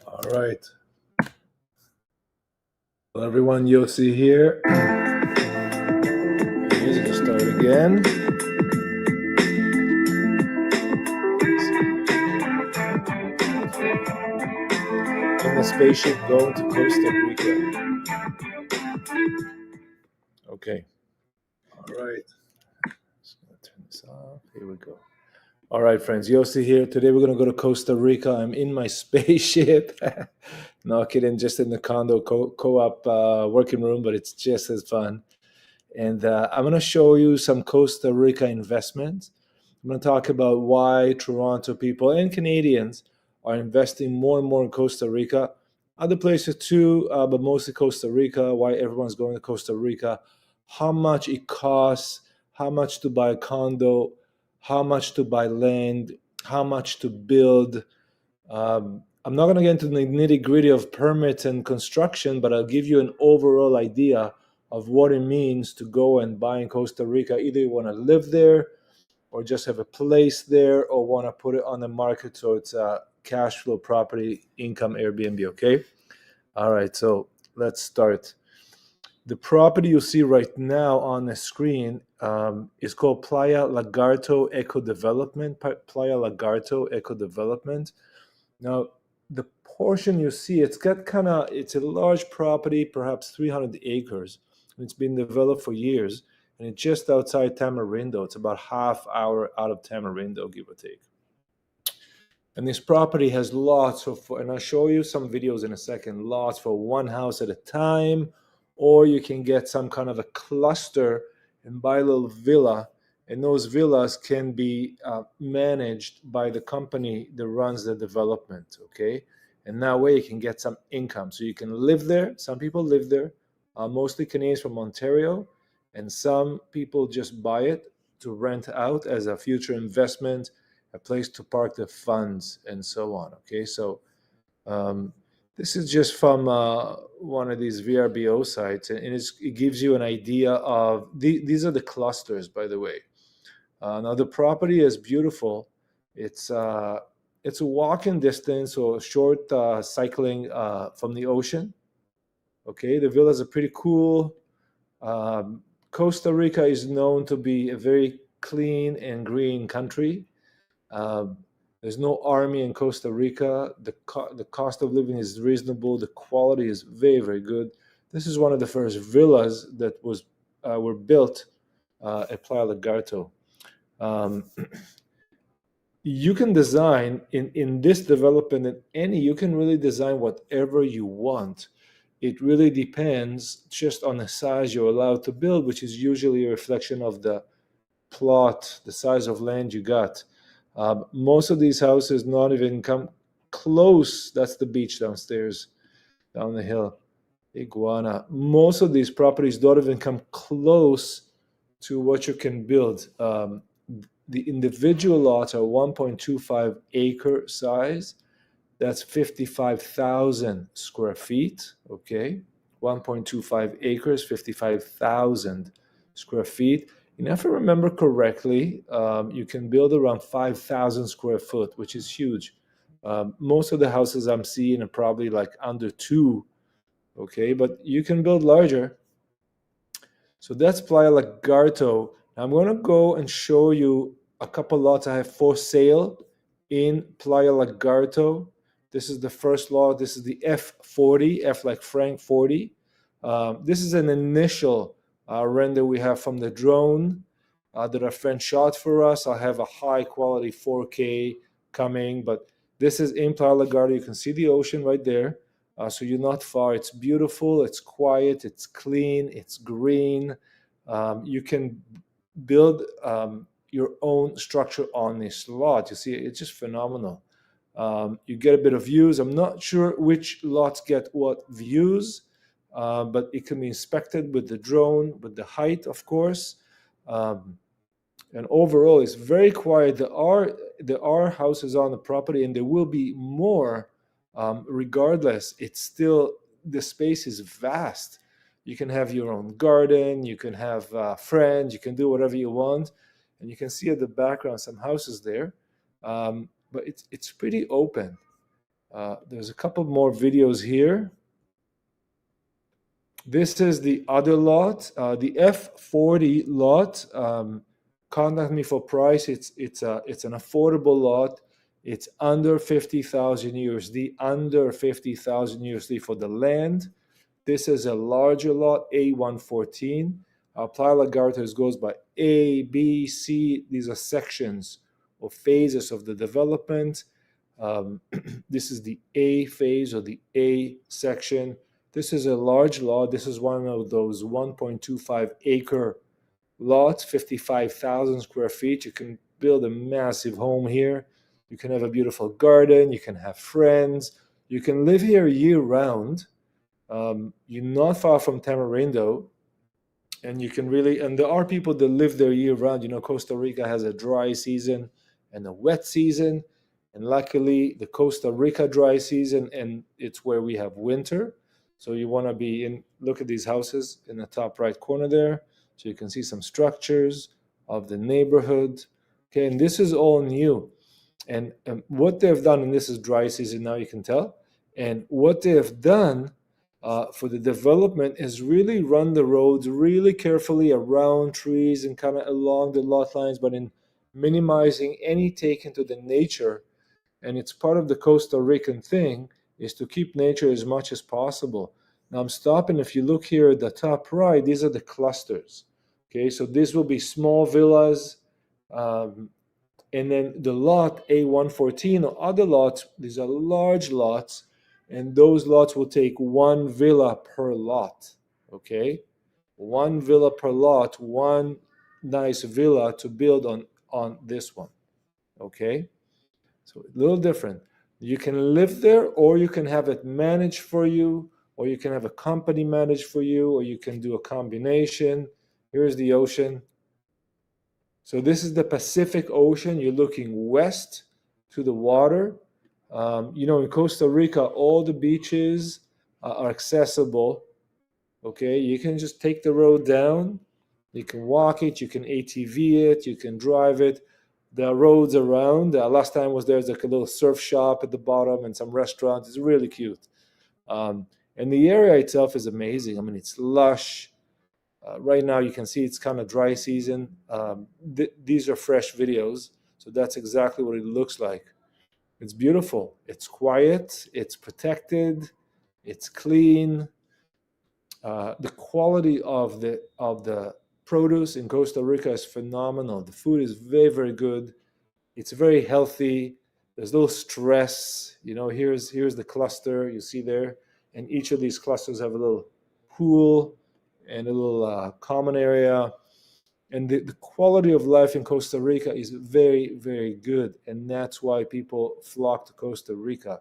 All right. Hello, everyone. Yossi here. Music will start again. In the spaceship going to Costa Rica. Okay. All right. Just gonna turn this off. Here we go. All right, friends. Yossi here. Today we're gonna go to Costa Rica. I'm in my spaceship. No kidding. Just in the condo co-op working room, but it's just as fun. And I'm going to show you some Costa Rica investments. I'm going to talk about why Toronto people and Canadians are investing more and more in Costa Rica. Other places too, but mostly Costa Rica, why everyone's going to Costa Rica, how much it costs, how much to buy a condo, how much to buy land, how much to build. I'm not going to get into the nitty gritty of permits and construction, but I'll give you an overall idea of what it means to go and buy in Costa Rica. Either you want to live there or just have a place there or want to put it on the market so it's a cash flow property income Airbnb, okay? All right, so let's start. The property you see right now on the screen is called Playa Lagarto Eco Development. Playa Lagarto Eco Development. Now, the portion you see, it's a large property, perhaps 300 acres. And it's been developed for years. And it's just outside Tamarindo. It's about half hour out of Tamarindo, give or take. And this property has lots and I'll show you some videos in a second, lots for one house at a time, or you can get some kind of a cluster and buy a little villa. And those villas can be managed by the company that runs the development, okay? And that way you can get some income. So you can live there. Some people live there, mostly Canadians from Ontario, and some people just buy it to rent out as a future investment, a place to park the funds, and so on, okay? So this is just from one of these VRBO sites, and it gives you an idea of, these are the clusters, by the way. Now the property is beautiful. It's a walking distance or short cycling from the ocean. Okay, the villas are pretty cool. Costa Rica is known to be a very clean and green country. There's no army in Costa Rica. The cost of living is reasonable. The quality is very, very good. This is one of the first villas that were built at Playa Lagarto. You can design in this development you can really design whatever you want. It really depends just on the size you're allowed to build, which is usually a reflection of the plot, the size of land you got. Most of these houses not even come close. That's the beach downstairs, down the hill. Iguana. Most of these properties don't even come close to what you can build. The individual lots are 1.25 acre size. That's 55,000 square feet, okay? 1.25 acres, 55,000 square feet. And if I remember correctly, you can build around 5,000 square foot, which is huge. Most of the houses I'm seeing are probably like under 2, okay? But you can build larger. So that's Playa Lagarto. I'm going to go and show you a couple lots I have for sale in Playa Lagarto. This is the first lot. This is the F40, F like Frank 40. This is an initial render we have from the drone that our friend shot for us. I have a high quality 4K coming, but this is in Playa Lagarto. You can see the ocean right there. So you're not far. It's beautiful. It's quiet. It's clean. It's green. You can build your own structure on this lot. You see, it's just phenomenal. You get a bit of views. I'm not sure which lots get what views, but it can be inspected with the drone, with the height, of course. And overall, it's very quiet. There are houses on the property, and there will be more. Regardless, it's still, the space is vast. You can have your own garden. You can have friends. You can do whatever you want. And you can see at the background some houses there. But it's pretty open. There's a couple more videos here. This is the other lot, the F40 lot. Contact me for price. It's an affordable lot. It's under 50,000 USD, under 50,000 USD for the land. This is a larger lot, A114. Playa Lagarto goes by A, B, C. These are sections or phases of the development. This is the A phase or the A section. This is a large lot. This is one of those 1.25 acre lots, 55,000 square feet. You can build a massive home here. You can have a beautiful garden. You can have friends. You can live here year round. You're not far from Tamarindo, and you can really, and there are people that live there year round. You know, Costa Rica has a dry season and a wet season, and luckily the Costa Rica dry season, and it's where we have winter. So you want to be in, look at these houses in the top right corner there, so you can see some structures of the neighborhood. Okay, and this is all new. And what they've done, and this is dry season now, you can tell, and what they have done for the development is really run the roads really carefully around trees and kind of along the lot lines, but in minimizing any take into the nature. And it's part of the Costa Rican thing is to keep nature as much as possible. Now I'm stopping. If you look here at the top right, these are the clusters. Okay, so these will be small villas. And then the lot A114 or other lots, these are large lots, and those lots will take one villa per lot. Okay, one villa per lot, one nice villa to build on this one. Okay, so a little different. You can live there, or you can have it managed for you, or you can have a company manage for you, or you can do a combination. Here's the ocean. So this is the Pacific Ocean. You're looking west to the water. You know, in Costa Rica, all the beaches are accessible. Okay, you can just take the road down. You can walk it. You can ATV it. You can drive it. There are roads around. Last time I was there's like a little surf shop at the bottom and some restaurants. It's really cute. And the area itself is amazing. I mean, it's lush. Right now, you can see it's kind of dry season. These are fresh videos, so that's exactly what it looks like. It's beautiful. It's quiet. It's protected. It's clean. The quality of the produce in Costa Rica is phenomenal. The food is very, very good. It's very healthy. There's no stress. You know, here's the cluster you see there, and each of these clusters have a little pool and a little common area. And the quality of life in Costa Rica is very, very good. And that's why people flock to Costa Rica.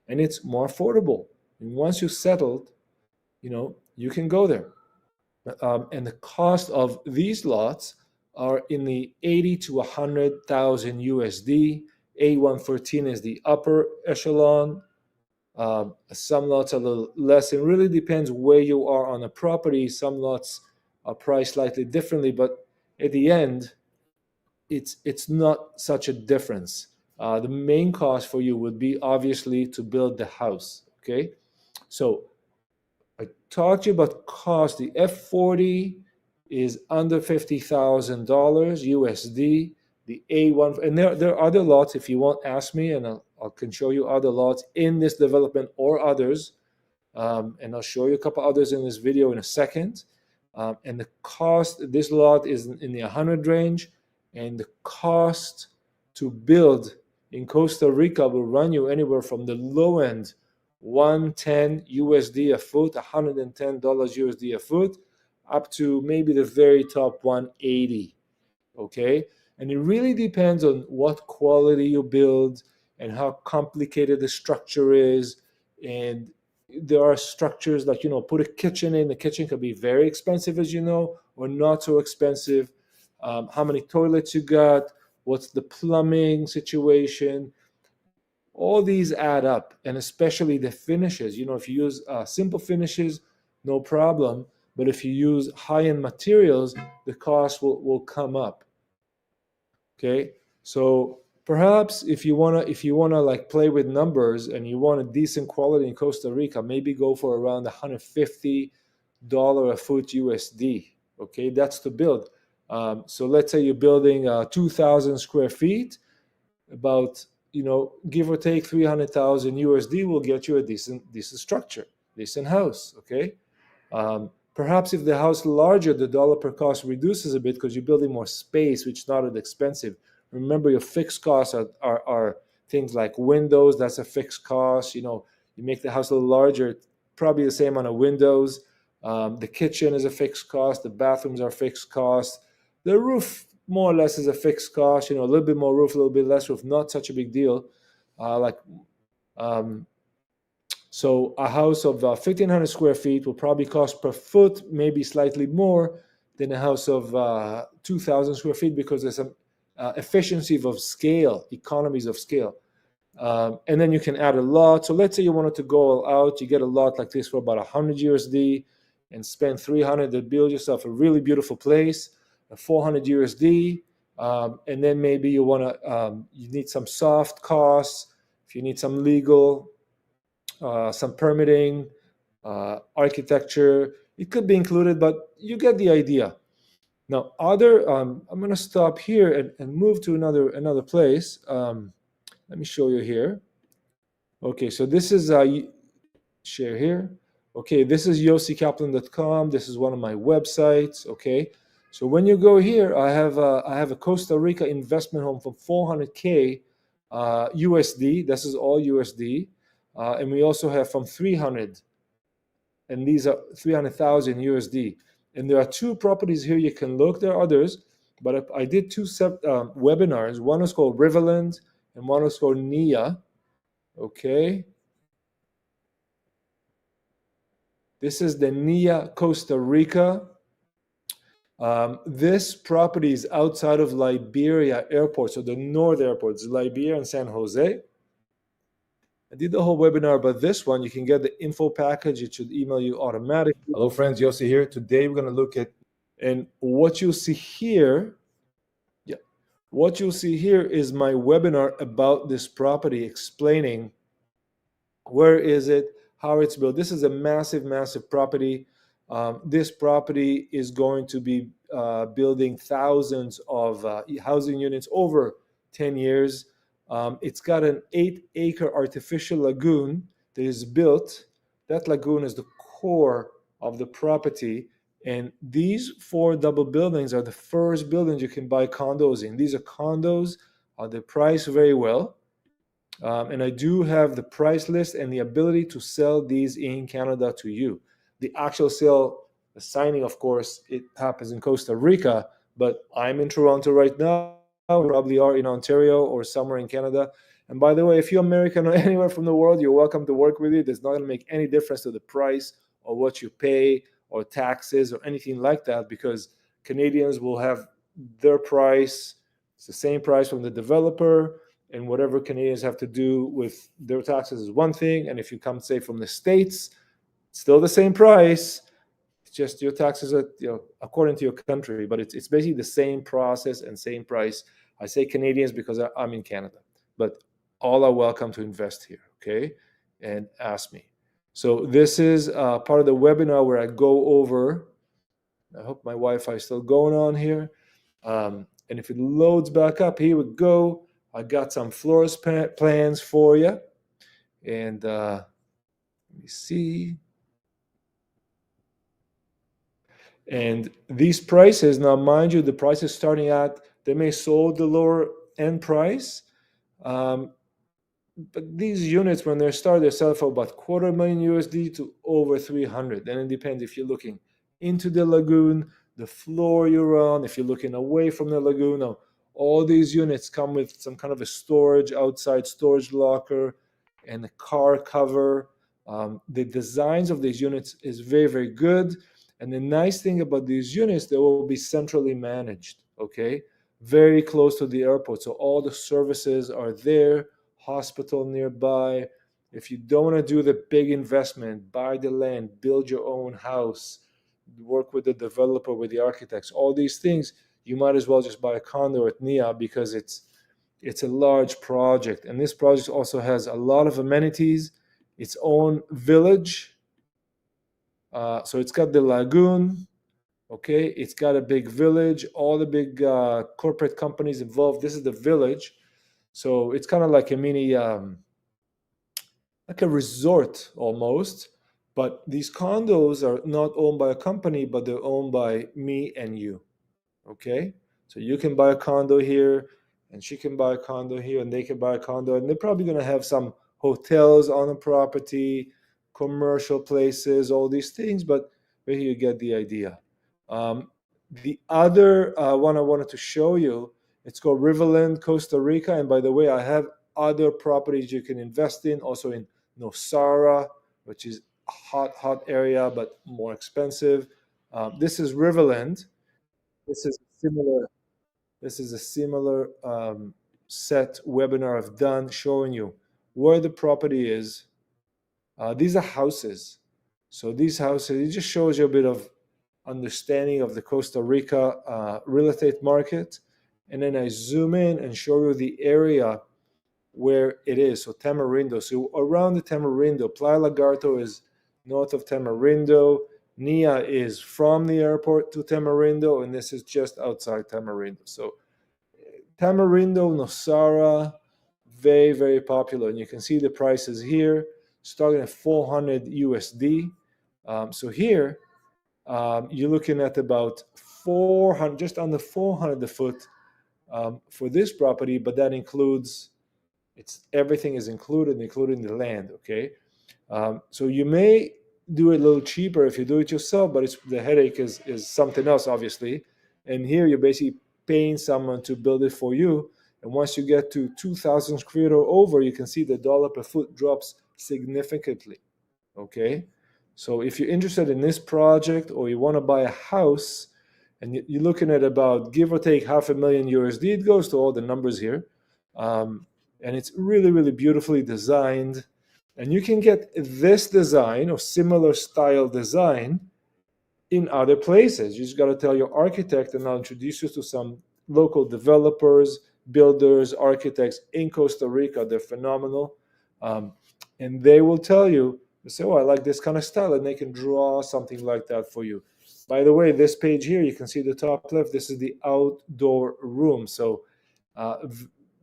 And it's more affordable. And once you're settled, you know, you can go there. And the cost of these lots are in the 80 to 100,000 USD. A113 is the upper echelon. Some lots are a little less. It really depends where you are on a property. Some lots are priced slightly differently, but at the end, it's not such a difference. The main cost for you would be obviously to build the house. Okay, so I talked to you about cost. The F40 is under $50,000 USD. The A1, and there are other lots. If you want, ask me, and I can show you other lots in this development or others. And I'll show you a couple others in this video in a second. And the cost, this lot is in the 100 range, and the cost to build in Costa Rica will run you anywhere from the low end 110 USD a foot, $110 USD a foot, up to maybe the very top 180. Okay, and it really depends on what quality you build and how complicated the structure is. And there are structures like, you know, put a kitchen in. The kitchen can be very expensive, as you know, or not so expensive. How many toilets you got, what's the plumbing situation, all these add up. And especially the finishes, you know, if you use simple finishes, no problem, but if you use high-end materials, the cost will come up. Okay, so Perhaps if you wanna like play with numbers and you want a decent quality in Costa Rica, maybe go for around $150 a foot USD. Okay, that's to build. So let's say you're building 2,000 square feet, about, give or take 300,000 USD will get you a decent structure, decent house. Okay. Perhaps if the house is larger, the dollar per cost reduces a bit because you're building more space, which is not as expensive. Remember, your fixed costs are things like windows. That's a fixed cost. You make the house a little larger, probably the same amount of windows. The kitchen is a fixed cost. The bathrooms are fixed cost. The roof, more or less, is a fixed cost. A little bit more roof, a little bit less roof. Not such a big deal. So a house of 1,500 square feet will probably cost per foot maybe slightly more than a house of 2,000 square feet, because there's some efficiency of scale, economies of scale. And then you can add a lot. So let's say you wanted to go all out. You get a lot like this for about 100 USD and spend 300 to build yourself a really beautiful place, 400 USD. And then maybe you need some soft costs. If you need some legal, some permitting, architecture, it could be included, but you get the idea. Now, I'm going to stop here and move to another place. Let me show you here. Okay, so this is share here. Okay, this is yossikaplin.com. This is one of my websites. Okay, so when you go here, I have a Costa Rica investment home for 400K USD. This is all USD. And we also have from 300, and these are 300,000 USD. And there are two properties here you can look. There are others, but I did two webinars. One was called Riverland, and one was called Nia. Okay. This is the Nia, Costa Rica. This property is outside of Liberia Airport, so the North Airports, Liberia and San Jose. I did the whole webinar about this one. You can get the info package. It should email you automatically. Hello, friends. Yossi here. Today, we're going to look at, and what you'll see here, what you'll see here is my webinar about this property, explaining where is it, how it's built. This is a massive, massive property. This property is going to be building thousands of housing units over 10 years. It's got an 8-acre artificial lagoon that is built. That lagoon is the core of the property. And these 4 double buildings are the first buildings you can buy condos in. These are condos. They're priced very well. And I do have the price list and the ability to sell these in Canada to you. The actual sale, the signing, of course, it happens in Costa Rica, but I'm in Toronto right now. We probably are in Ontario or somewhere in Canada. And by the way, if you're American or anywhere from the world, you're welcome to work with it. It's not going to make any difference to the price or what you pay or taxes or anything like that, because Canadians will have their price. It's the same price from the developer, and whatever Canadians have to do with their taxes is one thing. And if you come, say, from the States, it's still the same price. It's just your taxes are, according to your country, but it's basically the same process and same price. I say Canadians because I'm in Canada, but all are welcome to invest here, okay? And ask me. So this is part of the webinar where I go over, I hope my Wi-Fi is still going on here. And if it loads back up, here we go. I got some floor plans for you. And let me see. And these prices, now mind you, the price is starting at, they may sold the lower end price. But these units, when they're started, they sell for about $250,000 USD to over 300. And it depends if you're looking into the lagoon, the floor you're on, if you're looking away from the lagoon. Now, all these units come with some kind of a storage, outside storage locker, and a car cover. The designs of these units is very, very good. And the nice thing about these units, they will be centrally managed, okay? Very close to the airport. So all the services are there, hospital nearby. If you don't want to do the big investment, buy the land, build your own house, work with the developer, with the architects, all these things, you might as well just buy a condo at Nia, because it's It's a large project, and this project also has a lot of amenities, its own village. So it's got the lagoon, okay? It's got a big village, all the big corporate companies involved. This is the village. So it's kind of like a mini, like a resort almost. But these condos are not owned by a company, but they're owned by me and you. Okay, so you can buy a condo here, and she can buy a condo here, and they can buy a condo, and they're probably going to have some hotels on the property, commercial places, all these things, but here you get the idea. The other one I wanted to show you, it's called Riverland, Costa Rica, and by the way, I have other properties you can invest in, also in Nosara, which is a hot area but more expensive. This is Riverland. This is similar. This is a similar set webinar I've done showing you where the property is. These are houses. So these houses, it just shows you a bit of understanding of the Costa Rica real estate market. And then I zoom in and show you the area where it is. So Tamarindo. So around the Tamarindo, Playa Lagarto is north of Tamarindo. Nia is from the airport to Tamarindo, and this is just outside Tamarindo. So Tamarindo, Nosara, very, very popular. And you can see the prices here, starting at 400 USD. So here, you're looking at about 400, just under 400 a foot for this property, but that includes, everything is included, including the land, okay? So you may do it a little cheaper if you do it yourself, but the headache is something else, obviously. And here you're basically paying someone to build it for you. And once you get to 2,000 square feet or over, you can see the dollar per foot drops significantly, okay? So if you're interested in this project, or you want to buy a house, and you're looking at about, give or take, $500,000 USD, it goes to all the numbers here. And it's really, really beautifully designed. And you can get this design or similar style design in other places. You just got to tell your architect, and I'll introduce you to some local developers, builders, architects in Costa Rica. They're phenomenal. And they will tell you, say, oh, I like this kind of style, and they can draw something like that for you. By the way, this page here, you can see the top left, this is the outdoor room. So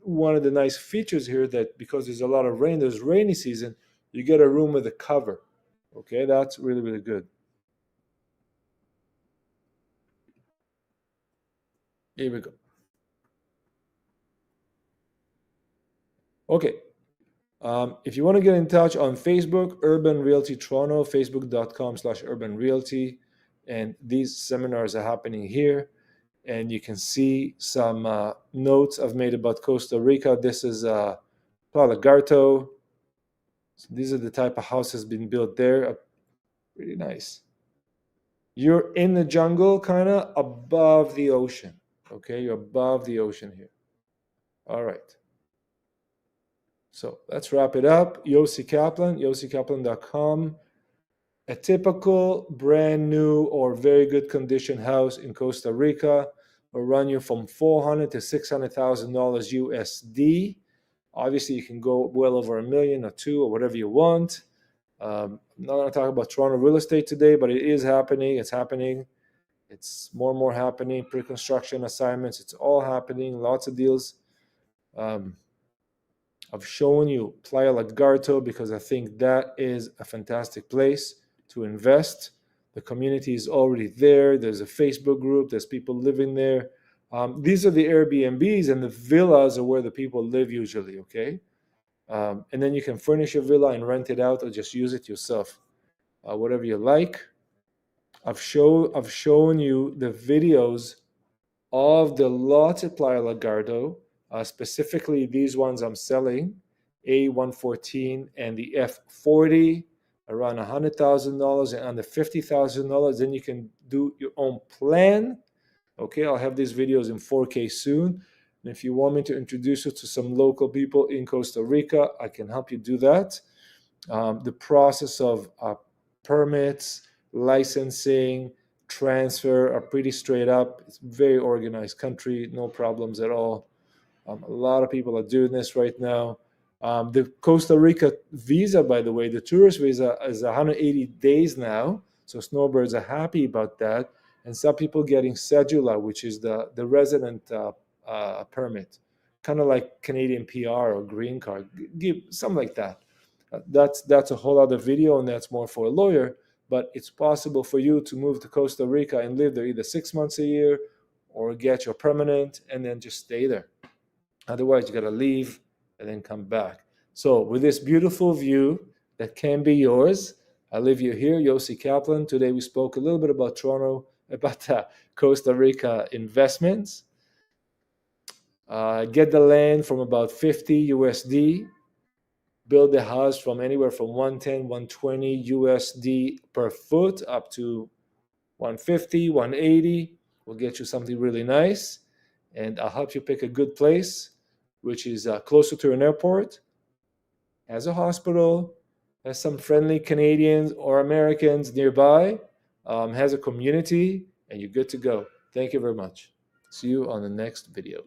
one of the nice features here, that because there's a lot of rain, there's rainy season, you get a room with a cover. Okay, that's really, really good. Here we go. Okay. If you want to get in touch on Facebook, Urban Realty Toronto, facebook.com/Urban Realty. And these seminars are happening here. And you can see some notes I've made about Costa Rica. This is Lagarto. So these are the type of houses being built there. Pretty nice. You're in the jungle, kind of above the ocean. Okay, you're above the ocean here. All right. So let's wrap it up. Yossi Kaplan, yossikaplан.com. A typical brand new or very good condition house in Costa Rica will run you from $400,000 to $600,000 USD. Obviously, you can go well over $1 million or $2 million or whatever you want. I'm not going to talk about Toronto real estate today, but it is happening. It's happening. It's more and more happening. Pre-construction assignments, it's all happening. Lots of deals. I've shown you Playa Lagarto because I think that is a fantastic place to invest. The community is already there. There's a Facebook group. There's people living there. These are the Airbnbs, and the villas are where the people live usually, okay? And then you can furnish your villa and rent it out, or just use it yourself, whatever you like. I've shown you the videos of the lots at Playa Lagarto, specifically these ones I'm selling, A114 and the F40, around $100,000 and under $50,000. Then you can do your own plan. Okay, I'll have these videos in 4K soon. And if you want me to introduce you to some local people in Costa Rica, I can help you do that. The process of permits, licensing, transfer are pretty straight up. It's a very organized country, no problems at all. A lot of people are doing this right now. The Costa Rica visa, by the way, the tourist visa is 180 days now. So snowbirds are happy about that. And some people getting cedula, which is the resident permit, kind of like Canadian PR or green card, something like that. That's a whole other video, and that's more for a lawyer. But it's possible for you to move to Costa Rica and live there either 6 months a year or get your permanent and then just stay there. Otherwise, you got to leave and then come back. So with this beautiful view that can be yours, I leave you here, Yossi Kaplan. Today we spoke a little bit about Toronto, about Costa Rica investments. Get the land from about 50 USD. Build the house from anywhere from 110, 120 USD per foot up to 150, 180. We'll get you something really nice. And I'll help you pick a good place, which is closer to an airport, has a hospital, has some friendly Canadians or Americans nearby, has a community, and you're good to go. Thank you very much. See you on the next video.